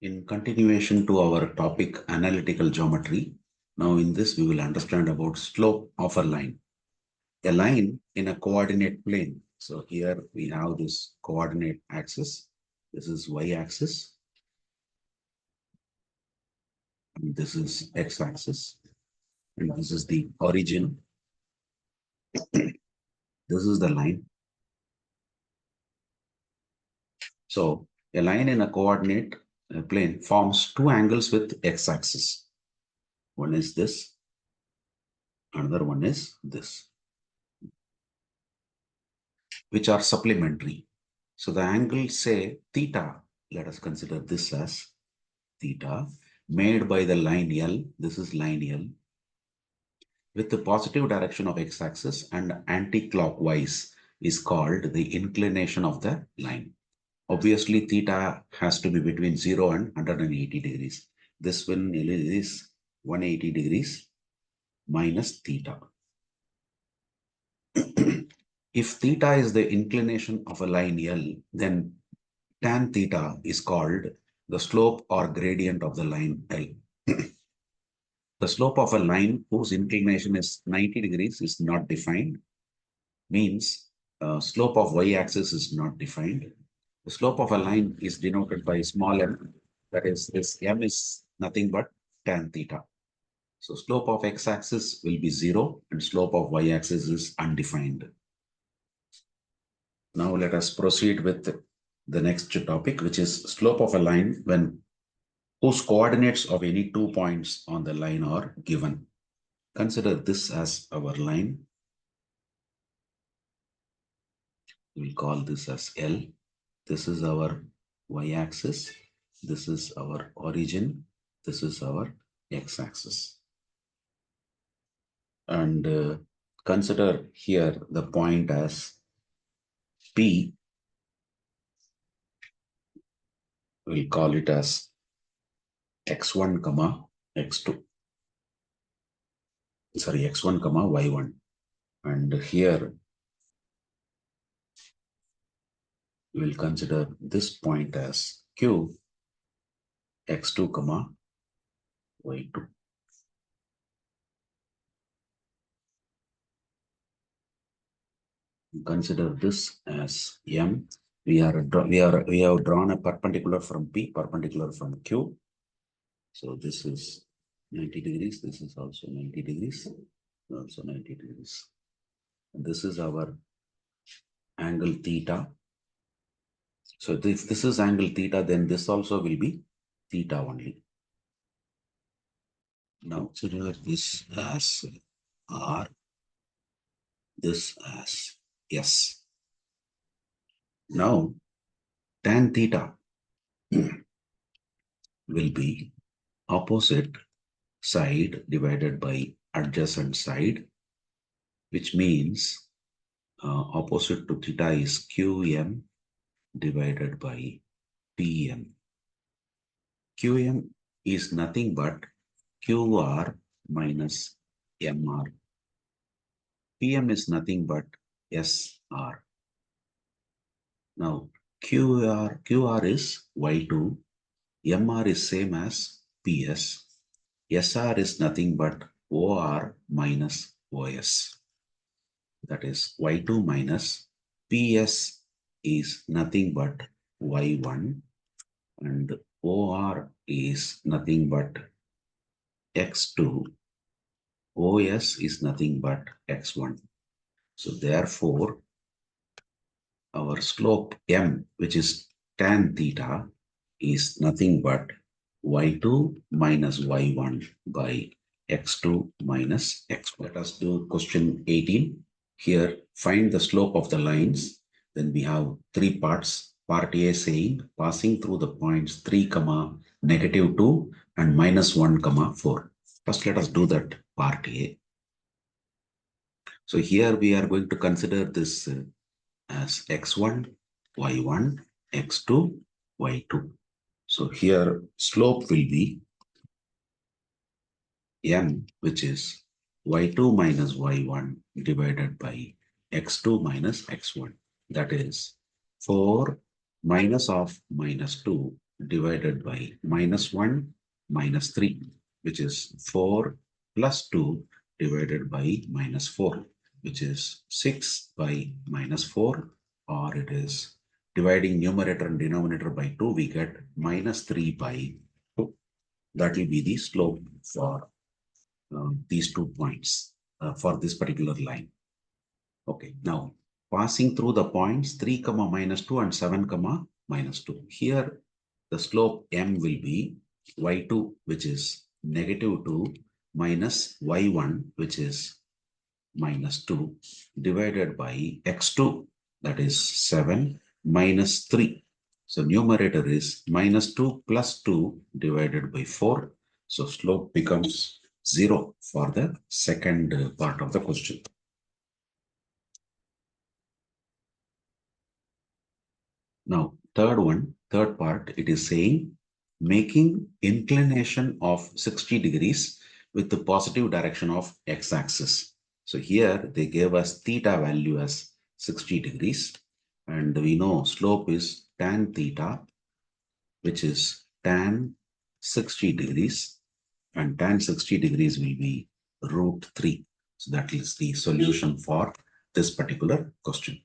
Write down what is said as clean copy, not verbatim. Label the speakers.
Speaker 1: In continuation to our topic analytical geometry, now in this we will understand about slope of a line. A line in a coordinate plane. So here we have this coordinate axis. This is y-axis. And this is x-axis. And this is the origin. This is the line. So a line in a coordinate plane forms two angles with x-axis. One is this. Another one is this, which are supplementary. So the angle, say theta, let us consider this as theta, made by the line L. This is line L with the positive direction of x-axis and anti-clockwise is called the inclination of the line. Obviously, theta has to be between 0 and 180 degrees. This one is 180 degrees minus theta. If theta is the inclination of a line L, then tan theta is called the slope or gradient of the line L. The slope of a line whose inclination is 90 degrees is not defined, means slope of y-axis is not defined. The slope of a line is denoted by small m, that is, this m is nothing but tan theta. So slope of x-axis will be 0 and slope of y-axis is undefined. Now let us proceed with the next topic, which is slope of a line when whose coordinates of any 2 points on the line are given. Consider this as our line. We'll call this as L. This is our y-axis. This is our origin. This is our x-axis. And consider here the point as P. We'll call it as x1 comma x2. Sorry, x1 comma y1. And here we'll consider this point as Q, x2 comma y2. Consider this as M. We have drawn a perpendicular from P, perpendicular from Q. So this is 90 degrees. This is also 90 degrees. Also 90 degrees. And this is our angle theta. So if this is angle theta, then this also will be theta only. Now consider this as R, this as S. Now tan theta will be opposite side divided by adjacent side, which means opposite to theta is QM divided by PM. QM is nothing but QR minus MR. PM is nothing but SR. Now QR is Y2, MR is same as PS, SR is nothing but OR minus OS. That is Y2 minus PS is nothing but Y1 and OR is nothing but X2. OS is nothing but X1. So therefore, our slope M, which is tan theta, is nothing but Y2 minus Y1 by X2 minus X1. Let us do question 18. Here, find the slope of the lines. Then we have three parts. Part A saying passing through the points 3, -2 and -1, 4. First, let us do that part A. So here we are going to consider this as x1, y1, x2, y2. So here slope will be m, which is y2 minus y1 divided by x2 minus x1. That is 4 minus of -2 divided by -1 minus 3, which is 4 plus 2 divided by -4, which is 6 by -4, or it is dividing numerator and denominator by 2, we get -3 by 2. That will be the slope for these 2 points for this particular line. Okay, now passing through the points 3 comma -2 and 7 comma -2. Here the slope m will be y2, which is -2, minus y1, which is -2, divided by x2, that is 7, minus 3. So numerator is -2 plus 2 divided by 4. So slope becomes 0 for the second part of the question. Now, third part, it is saying making inclination of 60 degrees with the positive direction of x-axis. So here they gave us theta value as 60 degrees, and we know slope is tan theta, which is tan 60 degrees, and tan 60 degrees will be √3. So that is the solution for this particular question.